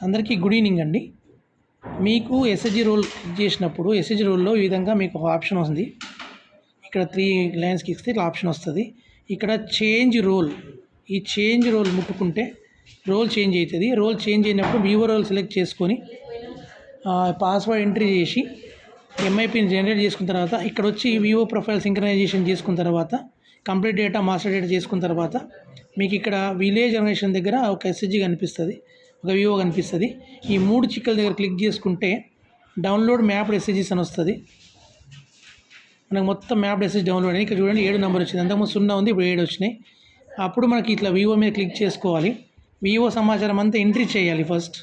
అందరికీ good evening అండి. మీకు ఎస్హెచ్జి రోల్ క్లిక్ చేసినప్పుడు ఎస్హెచ్జి రోల్లో ఈ విధంగా మీకు ఒక ఆప్షన్ వస్తుంది. ఇక్కడ 3 లైన్స్కి ఇస్తే ఇట్లా ఆప్షన్ వస్తుంది. ఇక్కడ చేంజ్ రోల్, ఈ చేంజ్ రోల్ ముట్టుకుంటే రోల్ చేంజ్ అవుతుంది. రోల్ చేంజ్ అయినప్పుడు వివో రోల్ సెలెక్ట్ చేసుకొని పాస్వర్డ్ ఎంట్రీ చేసి ఎంఐపిని జనరేట్ చేసుకున్న తర్వాత ఇక్కడ వచ్చి వివో ప్రొఫైల్ సింక్రనైజేషన్ చేసుకున్న తర్వాత కంప్లీట్ డేటా మాస్టర్ డేటా చేసుకున్న తర్వాత మీకు ఇక్కడ విలేజ్ జనరేషన్ దగ్గర ఒక ఎస్హెచ్జి కనిపిస్తుంది, ఒక వివో కనిపిస్తుంది. ఈ 3 చిక్కల దగ్గర క్లిక్ చేసుకుంటే డౌన్లోడ్ మ్యాప్డ్ ఎస్హెచ్జిస్ అని వస్తుంది. మనకు మొత్తం మ్యాప్డ్ ఎస్హెచ్ డౌన్లోడ్ అయ్యి ఇక్కడ చూడండి 7 నెంబర్ వచ్చింది. అంతకుముందు 0 ఉంది, ఇప్పుడు 7 వచ్చినాయి. అప్పుడు మనకి ఇట్లా వివో మీద క్లిక్ చేసుకోవాలి. వివో సమాచారం అంతా ఎంట్రీ చేయాలి. ఫస్ట్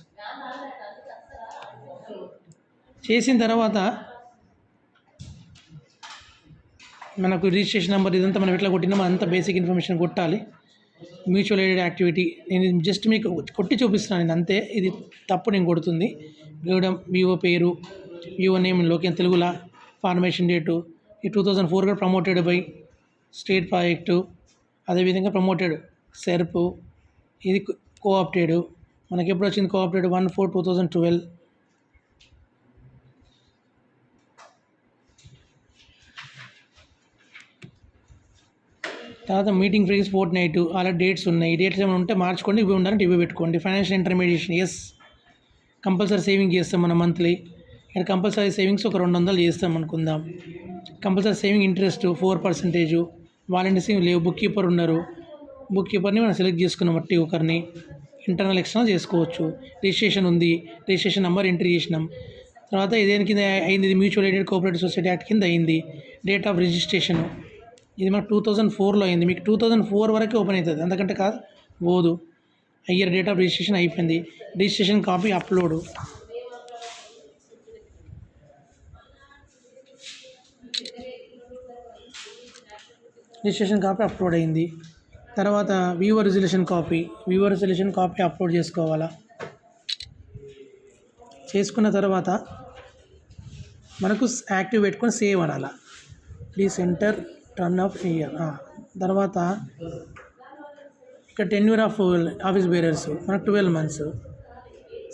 చేసిన తర్వాత మనకు రిజిస్ట్రేషన్ నెంబర్ ఇదంతా మనం ఎట్లా కొట్టినామో అంత బేసిక్ ఇన్ఫర్మేషన్ కొట్టాలి. మ్యూచువల్ ఎయిడెడ్ యాక్టివిటీ నేను జస్ట్ మీకు కొట్టి చూపిస్తున్నాను, నేను అంతే. ఇది తప్పు నేను కొడుతుంది. వివో పేరు, Vivo name Loken తెలుగులా, formation date, ఈ 2004 కూడా ప్రమోటెడ్ బై స్టేట్ ప్రాజెక్టు, అదేవిధంగా ప్రమోటెడ్ సెర్ప్, ఇది కోఆప్టెడ్. మనకి ఎప్పుడు వచ్చింది కోఆప్టెడ్ 1/4/2012. తర్వాత మీటింగ్ ఫ్రీస్ ఫోర్ట్ నైట్, అలా డేట్స్ ఉన్నాయి. ఈ డేట్స్ ఏమైనా ఉంటే మార్చుకోండి, ఇవి ఉండాలంటే ఇవి పెట్టుకోండి. Financial intermediation yes, compulsory saving చేస్తాం మనం మంత్లీ. ఇక్కడ కంపల్సరీ సేవింగ్స్ ఒక 200 చేస్తాం అనుకుందాం. Compulsory saving interest 4%. వాలంటీర్స్ లేవు, బుక్ కీపర్ ఉన్నారు. బుక్ కీపర్ని మనం సెలెక్ట్ చేసుకున్నాం, బట్టి ఒకరిని ఇంటర్నల్ ఎక్స్టర్నల్ చేసుకోవచ్చు. రిజిస్ట్రేషన్ ఉంది, రిజిస్ట్రేషన్ నెంబర్ ఎంట్రీ చేసినాం. తర్వాత ఇదేని కింద అయింది, ఇది mutual aided cooperative society act కింద అయింది. డేట్ ఆఫ్ రిజిస్ట్రేషన్ ఇది మనకు 2004లో అయింది. మీకు 2004 వరకే ఓపెన్ అవుతుంది, అంతకంటే కాదు పోదు. ఇయర్ డేట్ ఆఫ్ రిజిస్ట్రేషన్ అయిపోయింది. Registration copy upload. Registration copy upload అయింది. తర్వాత వివో రిజల్యూషన్ కాపీ అప్లోడ్ చేసుకోవాలా. చేసుకున్న తర్వాత మనకు యాక్టివ్ పెట్టుకొని సేవ్ అనాలా. Please enter turn off year. తర్వాత ఇక్కడ టెన్యూర్ ఆఫ్ ఆఫీస్ బేరర్స్ మనకు 12 months.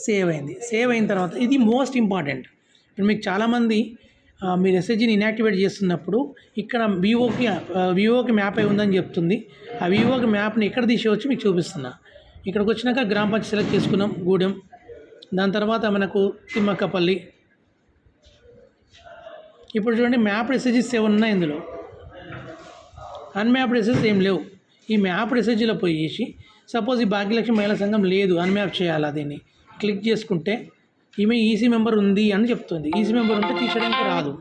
సేవ్ అయింది. సేవ్ అయిన తర్వాత ఇది మోస్ట్ ఇంపార్టెంట్. ఇప్పుడు మీకు చాలామంది మీరు ఎస్హెచ్జిని ఇన్యాక్టివేట్ చేస్తున్నప్పుడు ఇక్కడ వివోకి మ్యాప్ అయి ఉందని చెప్తుంది. ఆ వివోకి మ్యాప్ని ఎక్కడ తీసేవచ్చు మీకు చూపిస్తున్నా. ఇక్కడికి వచ్చినాక గ్రామ పంచాయతీ సెలెక్ట్ చేసుకున్నాం, గూడెం. దాని తర్వాత మనకు తిమ్మక్కపల్లి. ఇప్పుడు చూడండి మ్యాప్డ్ ఎస్హెచ్జిస్ 7 ఉన్నాయి ఇందులో. అన్మ్యాప్డ్ ఎస్హెచ్జిస్ ఏం లేవు. ఈ మ్యాప్డ్ ఎస్హెచ్జిలో పోయేసి సపోజ్ ఈ భాగ్యలక్ష్మి మహిళా సంఘం లేదు, అన్మ్యాప్ చేయాలి. దీన్ని క్లిక్ చేసుకుంటే ఈమె ఈసీ మెంబర్ ఉంది అని చెప్తుంది. ఈసీ మెంబర్ ఉంటే తీసేయడానికి రాదు.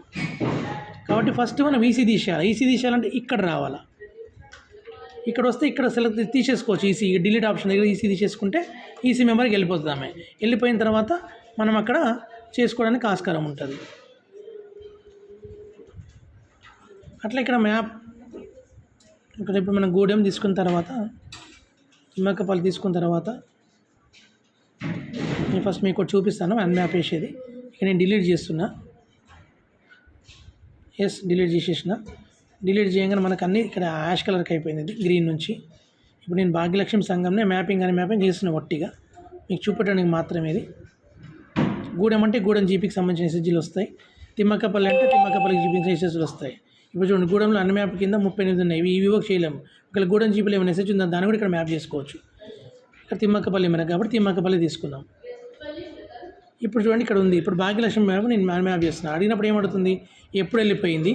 కాబట్టి ఫస్ట్ మనం ఈసీ తీసేయాలి. ఈసీ తీసేయాలంటే ఇక్కడ రావాలా. ఇక్కడ వస్తే ఇక్కడ సెలెక్ట్ తీసేసుకోవచ్చు. ఈసీ డిలీట్ ఆప్షన్ దగ్గర ఈసీ తీసేసుకుంటే ఈసీ మెంబర్కి వెళ్ళిపోతుంది. ఆమె వెళ్ళిపోయిన తర్వాత మనం అక్కడ చేసుకోవడానికి ఆస్కారం ఉంటుంది. అట్లా ఇక్కడ మ్యాప్ ఇక్కడ ఇప్పుడు మనం గూడెం తీసుకున్న తర్వాత తిమ్మక్కపల్లి తీసుకున్న తర్వాత నేను ఫస్ట్ మీకు చూపిస్తాను అన్మ్యాప్ వేసేది. ఇక నేను డిలీట్ చేస్తున్నా. ఎస్, డిలీట్ చేసేసిన. డిలీట్ చేయగానే మనకు అన్నీ ఇక్కడ యాష్ కలర్కి అయిపోయింది, ఇది గ్రీన్ నుంచి. ఇప్పుడు నేను భాగ్యలక్ష్మి సంఘంనే మ్యాపింగ్ చేస్తున్నా ఒట్టిగా మీకు చూపెట్టడానికి మాత్రమే. ఇది గూడెం అంటే గూడెం జీపీకి సంబంధించిన ఎస్హెచ్జీలు వస్తాయి. తిమ్మక్కపల్లి అంటే తిమ్మక్కపల్లికి జీపీకి ఎస్హెచ్జీలు వస్తాయి. ఇప్పుడు చూడండి గూడెంలో అన్ని మ్యాప్ కింద 38 ఉన్నాయి. ఈ వివోకి చేయలేము. ఒకవేళ గూడెం జీపీలో ఏమైనా ఎస్హెచ్ ఉందా దాన్ని కూడా ఇక్కడ మ్యాప్ చేసుకోవచ్చు. ఇక్కడ తిమ్మక్కపల్లి మనకు కాబట్టి తిమ్మక్కపల్లి తీసుకుందాం. ఇప్పుడు చూడండి ఇక్కడ ఉంది. ఇప్పుడు భాగ్యలక్ష్మి మ్యాప్ నేను మ్యాప్ చేస్తున్నాను. అడిగినప్పుడు ఏమడుతుంది, ఎప్పుడు వెళ్ళిపోయింది,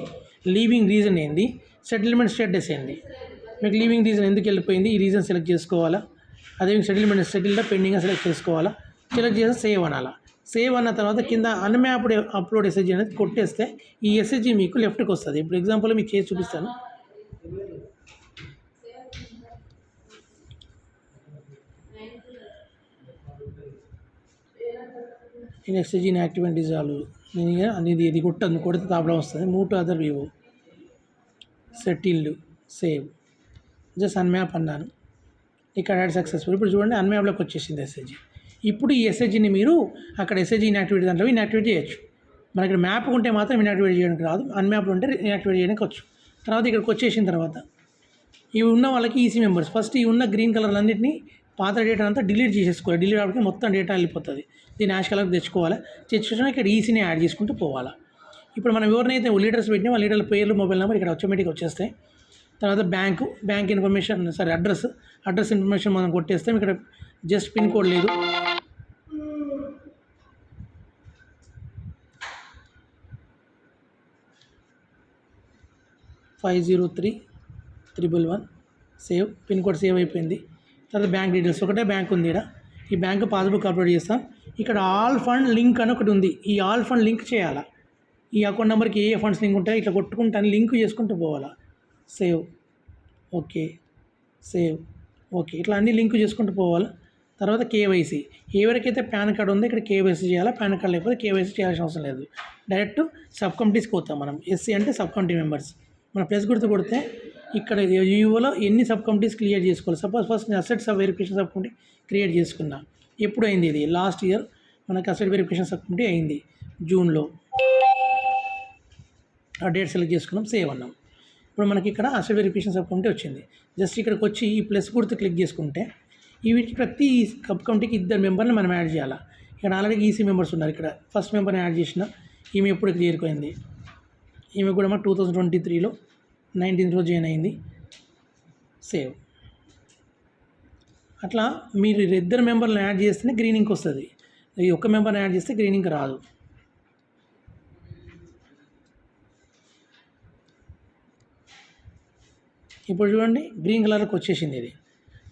లీవింగ్ రీజన్ ఏంది, సెటిల్మెంట్ స్టేటస్ ఏంది. మీకు లీవింగ్ రీజన్ ఎందుకు వెళ్ళిపోయింది, ఈ రీజన్ సెలెక్ట్ చేసుకోవాలా. అదే సెటిల్మెంట్ పెండింగ్గా సెలెక్ట్ చేసుకోవాలా. సెలెక్ట్ చేస్తే సేవ్ అనాలా. సేవ్ అన్న తర్వాత కింద అన్మ్యాప్డ్ అప్లోడ్ ఎస్హెచ్జి అనేది కొట్టేస్తే ఈ ఎస్హెచ్జి మీకు లెఫ్ట్కి వస్తుంది. ఇప్పుడు ఎగ్జాంపుల్ మీకు చేసి చూపిస్తాను. నేను ఎస్హెచ్జిని యాక్టివ్ అండ్ డిజాల్వ్ నేను అనేది ఇది కొడితే తాపడం వస్తుంది. మూవ్ టు అదర్ వివో, సెటిల్డ్, సేవ్. జస్ట్ అన్మ్యాప్ అన్నాను. ఇక్కడ యాడ్ సక్సెస్ఫుల్. ఇప్పుడు చూడండి అన్మ్యాప్లోకి వచ్చేసింది ఎస్హెచ్జి. ఇప్పుడు ఈ ఎస్హెచ్జిని మీరు అక్కడ ఎస్హెచ్జి ఇన్యాక్టివేట్ దాంట్లో ఇన్యాక్టివేట్ చేయొచ్చు. మనకి ఇక్కడ మ్యాప్ ఉంటే మాత్రం ఇన్యాక్టివేట్ చేయడానికి రాదు, అన్మ్యాప్లో ఉంటే ఇన్యాక్టివేట్ చేయడానికి వచ్చు. తర్వాత ఇక్కడికి వచ్చేసిన తర్వాత ఇవి ఉన్న వాళ్ళకి ఈసీ మెంబర్స్ ఫస్ట్ ఈ ఉన్న గ్రీన్ కలర్లన్నింటినీ పాత డేటా అంతా డిలీట్ చేసేసుకోవాలి. డిలీట్ అవ్వడానికి మొత్తం డేటా వెళ్ళిపోతుంది. దీన్ని యాష్ కలర్కి తెచ్చుకోవాలి. తెచ్చుకుని ఇక్కడ ఈసీని యాడ్ చేసుకుంటూ పోవాలి. ఇప్పుడు మనం ఎవరినైతే లీడర్స్ పెట్టినా వాళ్ళ లీడర్ల పేర్లు మొబైల్ నెంబర్ ఇక్కడ ఆటోమేటిక్గా వచ్చేస్తాయి. తర్వాత బ్యాంక్ ఇన్ఫర్మేషన్ అడ్రస్ ఇన్ఫర్మేషన్ మనం కొట్టేస్తాం. ఇక్కడ జస్ట్ పిన్ కోడ్ లేదు. (50311) సేవ్. పిన్ కోడ్ సేవ్ అయిపోయింది. తర్వాత బ్యాంక్ డీటెయిల్స్ ఒకటే బ్యాంక్ ఉంది. ఇక్కడ ఈ బ్యాంక్ పాస్బుక్ అప్లోడ్ చేస్తాం. ఇక్కడ ఆల్ ఫండ్ లింక్ అని ఒకటి ఉంది. ఈ ఆల్ ఫండ్ లింక్ చేయాలా. ఈ అకౌంట్ నెంబర్కి ఏ ఫండ్స్ లింక్ ఉంటాయో ఇట్లా కొట్టుకుంటాను, లింక్ చేసుకుంటూ పోవాలా. సేవ్. ఓకే ఇట్లా అన్ని లింక్ చేసుకుంటూ పోవాలి. తర్వాత కేవైసీ, ఎవరికైతే పాన్ కార్డ్ ఉందో ఇక్కడ కేవైసీ చేయాలా. పాన్ కార్డ్ లేకపోతే కేవైసీ చేయాల్సిన అవసరం లేదు. డైరెక్ట్ సబ్ కమిటీస్కి పోతాం మనం. ఎస్సీ అంటే సబ్ కమిటీ మెంబర్స్. మనం ప్లస్ గుర్తు కొడితే ఇక్కడ యూఓలో ఎన్ని సబ్ కమిటీస్ క్రియేట్ చేసుకోవాలి. సపోజ్ ఫస్ట్ నేను assets verification sub committee create చేసుకున్నా. ఎప్పుడు అయింది ఇది? లాస్ట్ ఇయర్ మనకి అసెట్ వెరిఫికేషన్ సబ్ కమిటీ అయింది జూన్లో. ఆ డేట్ సెలెక్ట్ చేసుకున్నాం, సేవ్ అన్నాం. ఇప్పుడు మనకి ఇక్కడ అసెట్ వెరిఫికేషన్ సబ్ కమిటీ వచ్చింది. జస్ట్ ఇక్కడికి వచ్చి ఈ ప్లస్ గుర్తు క్లిక్ చేసుకుంటే వీటికి ప్రతి సబ్ కమిటీకి 2 మెంబర్ని మనం యాడ్ చేయాలి. ఇక్కడ ఆల్రెడీ ఈసీ మెంబర్స్ ఉన్నారు. ఇక్కడ ఫస్ట్ మెంబర్ని యాడ్ చేసిన ఈమె ఎప్పుడు చేరుకోయింది. ఈమె కూడా మన 2023లో 19th రోజు జాయిన్ అయింది. సేవ్. అట్లా మీరు 2 మెంబర్లను యాడ్ చేస్తేనే గ్రీనింగ్కి వస్తుంది. ఈ ఒక్క మెంబర్ని యాడ్ చేస్తే గ్రీనింగ్కి రాదు. ఇప్పుడు చూడండి గ్రీన్ కలర్కి వచ్చేసింది ఇది.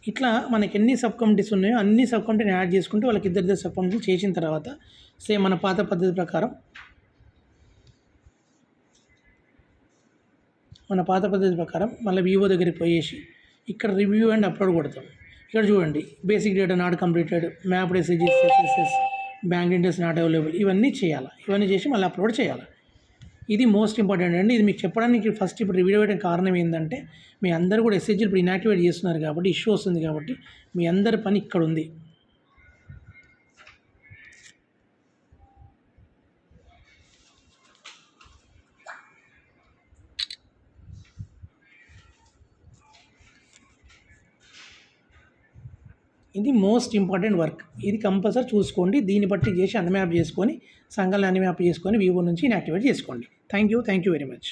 ఇట్లా మనకి ఎన్ని సబ్ కమిటీస్ ఉన్నాయో అన్ని సబ్ కమిటీని యాడ్ చేసుకుంటూ వాళ్ళకి 2 సబ్ కమిటీలు చేసిన తర్వాత సేమ్ మన పాత పద్ధతి ప్రకారం మళ్ళీ వివో దగ్గరికి పోయేసి ఇక్కడ రివ్యూ అండ్ అప్లోడ్ కొడతాం. ఇక్కడ చూడండి basic data not completed, mapped SSS, bank details not available, ఇవన్నీ చేయాలి. ఇవన్నీ చేసి మళ్ళీ అప్లోడ్ చేయాలి. ఇది మోస్ట్ ఇంపార్టెంట్ అండి. ఇది మీకు చెప్పడానికి ఫస్ట్ ఇప్పుడు వీడియో వేయడం కారణం ఏంటంటే మీ అందరూ కూడా ఎస్ఎస్జీలు ఇప్పుడు ఇన్యాక్టివేట్ చేస్తున్నారు కాబట్టి ఇష్యూ వస్తుంది. కాబట్టి మీ అందరి పని ఇక్కడ ఉంది. ఇది మోస్ట్ ఇంపార్టెంట్ వర్క్. ఇది కంపల్సరీ చూసుకోండి. దీన్ని బట్టి చేసి అన్మ్యాప్ చేసుకొని సంఘాలను అన్మ్యాప్ చేసుకొని వివో నుంచి ఇన్యాక్టివేట్ చేసుకోండి. Thank you very much.